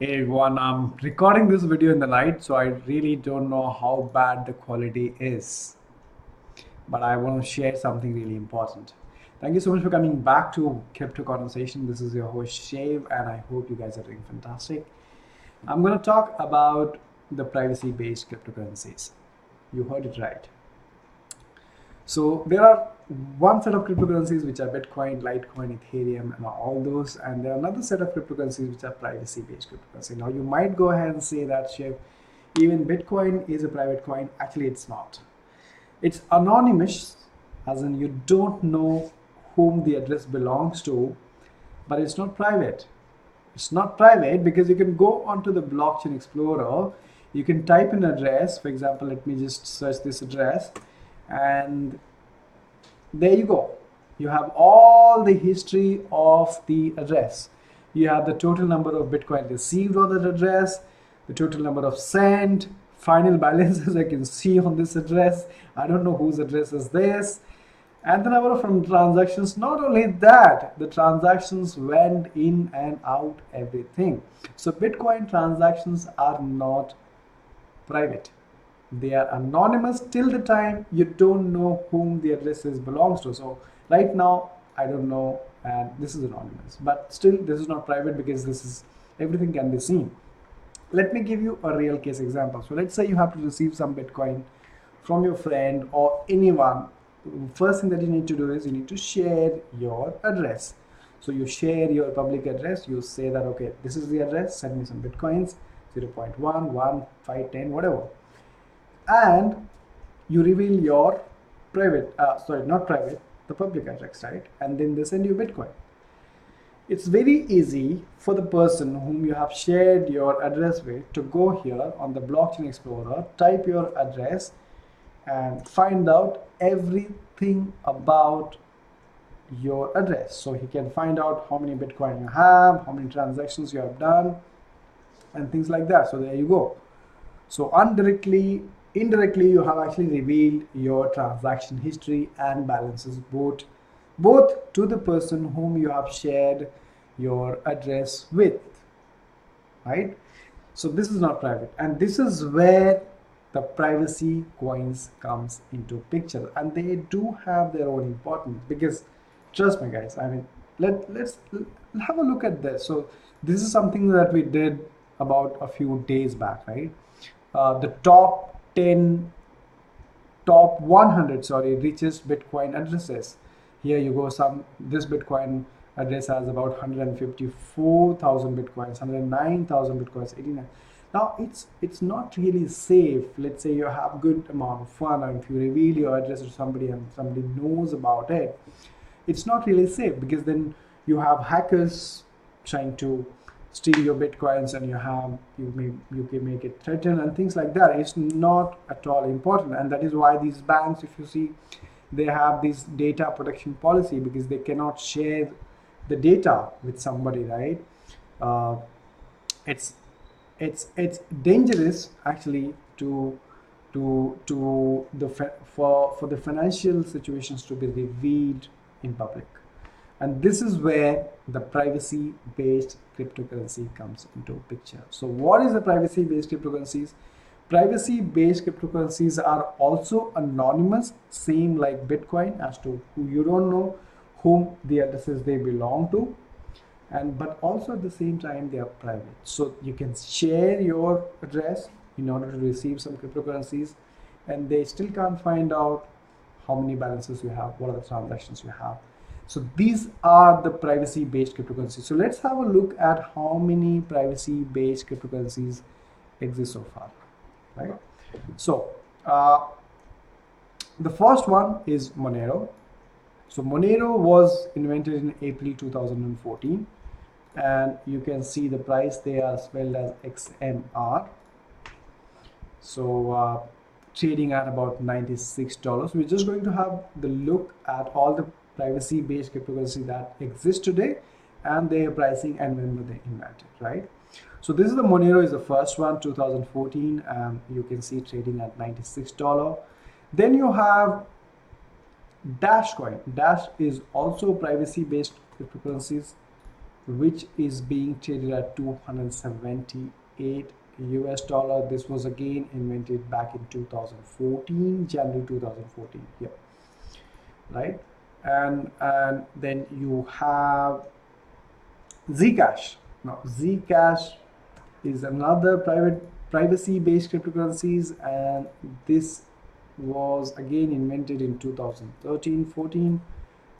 Hey everyone, I'm recording this video in the night, so I really don't know how bad the quality is. But I want to share something really important. Thank you so much for coming back to Crypto Conversation. This is your host Shave, and I hope you guys are doing fantastic. I'm going to talk about the privacy based cryptocurrencies. You heard it right. So there are one set of cryptocurrencies which are Bitcoin, Litecoin, Ethereum, and all those, and there are another set of cryptocurrencies which are privacy-based cryptocurrency. Now you might go ahead and say that, Shiv, even Bitcoin is a private coin. Actually, it's not. It's anonymous, as in you don't know whom the address belongs to, but it's not private. It's not private because you can go onto the blockchain explorer, you can type an address. For example, let me just search this address, and there you go. You have all the history of the address. You have the total number of Bitcoin received on that address, the total number of sent, final balances I can see on this address. I don't know whose address is this. And the number of transactions. Not only that, the transactions went in and out, everything. So Bitcoin transactions are not private. They are anonymous till the time you don't know whom the addresses belongs to. So right now, I don't know, and this is anonymous. But still, this is not private because this is everything can be seen. Let me give you a real case example. So let's say you have to receive some Bitcoin from your friend or anyone. First thing that you need to do is you need to share your address. So you share your public address. You say that, okay, this is the address, send me some Bitcoins, 0.1, 1, 5, 10, whatever. And you reveal your private, sorry, not private, the public address, right? And then they send you Bitcoin. It's very easy for the person whom you have shared your address with to go here on the blockchain explorer, type your address, and find out everything about your address. So he can find out how many Bitcoin you have, how many transactions you have done, and things like that. So there you go. So indirectly, you have actually revealed your transaction history and balances both to the person whom you have shared your address with, right? So this is not private, and this is where the privacy coins comes into picture, and they do have their own importance because, trust me, guys. I mean, let's have a look at this. So this is something that we did about a few days back, right? The top 100, sorry, richest Bitcoin addresses. Here you go. This Bitcoin address has about 154,000 Bitcoins, 109,000 Bitcoins, 89. Now it's not really safe. Let's say you have good amount of fun, and if you reveal your address to somebody and somebody knows about it, it's not really safe because then you have hackers trying to steal your bitcoins, and you can make it threaten and things like that. It's not at all important, and that is why these banks, if you see, they have this data protection policy because they cannot share the data with somebody, right? uh, it's it's dangerous actually to the for the financial situations to be revealed in public, and this is where the privacy based cryptocurrency comes into picture. So what is the privacy based cryptocurrencies? Privacy based cryptocurrencies are also anonymous, same like Bitcoin, as to who you don't know whom the addresses they belong to, and but also at the same time they are private. So you can share your address in order to receive some cryptocurrencies, and they still can't find out how many balances you have, what are the transactions you have. So these are the privacy based cryptocurrencies. So let's have a look at how many privacy based cryptocurrencies exist so far, right? So the first one is Monero. So Monero was invented in April 2014, and you can see the price there spelled as XMR. So trading at about $96. We're just going to have the look at all the privacy based cryptocurrency that exist today and their pricing and when were they invented, right? So this is the Monero is the first one, 2014, and you can see trading at $96. Then you have Dash coin. Dash is also privacy based cryptocurrencies. which is being traded at 278 US dollar. This was again invented back in 2014, January 2014. Yeah, right. And then you have Zcash. Now Zcash is another privacy-based cryptocurrencies, and this was again invented in 2013-14,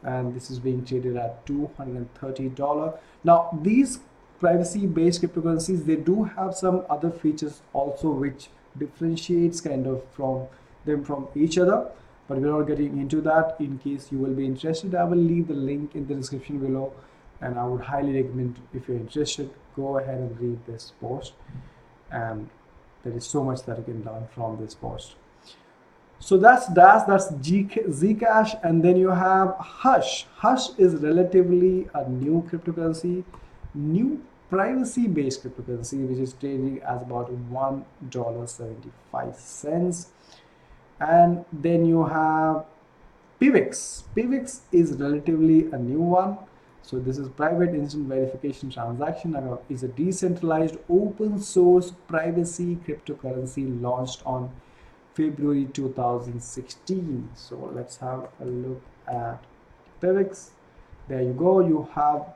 and this is being traded at $230. Now these privacy-based cryptocurrencies, they do have some other features also which differentiates kind of from them from each other, but we're not getting into that. In case you will be interested, I will leave the link in the description below, and I would highly recommend, if you're interested, go ahead and read this post, and there is so much that you can learn from this post. So that's Zcash, and then you have Hush. Hush is relatively a new cryptocurrency, new privacy-based cryptocurrency, which is trading as about $1.75. And then you have Pivx. Pivx is relatively a new one. So this is private instant verification transaction, and is a decentralized open source privacy cryptocurrency launched on February 2016. So let's have a look at Pivx. There you go. You have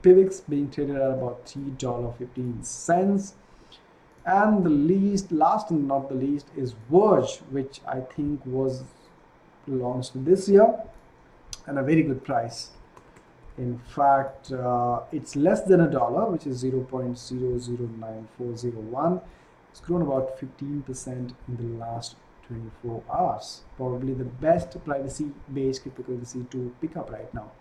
Pivx being traded at about $3.15. And the last and not the least, is Verge, which I think was launched this year, and a very good price. In fact, it's less than $1, which is 0.009401. It's grown about 15% in the last 24 hours. Probably the best privacy-based cryptocurrency to pick up right now.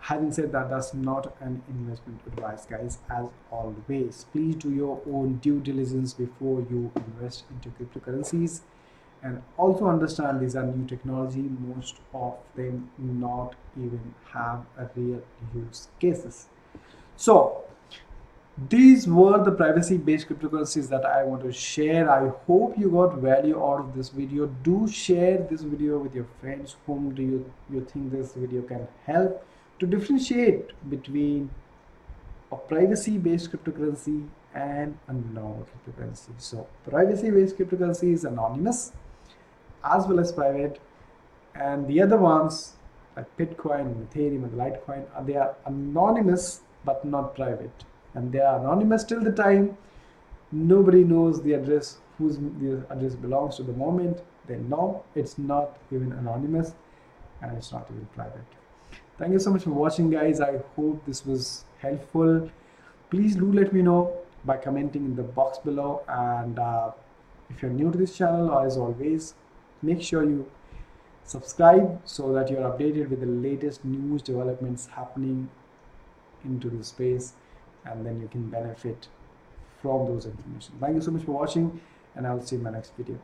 Having said that, that's not an investment advice, guys. As always, please do your own due diligence before you invest into cryptocurrencies, and also understand these are new technology. Most of them not even have a real use cases. So these were the privacy-based cryptocurrencies that I want to share. I hope you got value out of this video. Do share this video with your friends. Whom do you think this video can help to differentiate between a privacy-based cryptocurrency and a normal cryptocurrency? So privacy-based cryptocurrency is anonymous as well as private, and the other ones like Bitcoin and Ethereum and Litecoin, they are anonymous but not private, and they are anonymous till the time nobody knows the address, whose the address belongs to. The moment they know, it's not even anonymous and it's not even private. Thank you so much for watching, guys. I hope this was helpful. Please do let me know by commenting in the box below, and if you're new to this channel, as always, make sure you subscribe so that you're updated with the latest news developments happening into the space, and then you can benefit from those information. Thank you so much for watching, and I'll see you in my next video.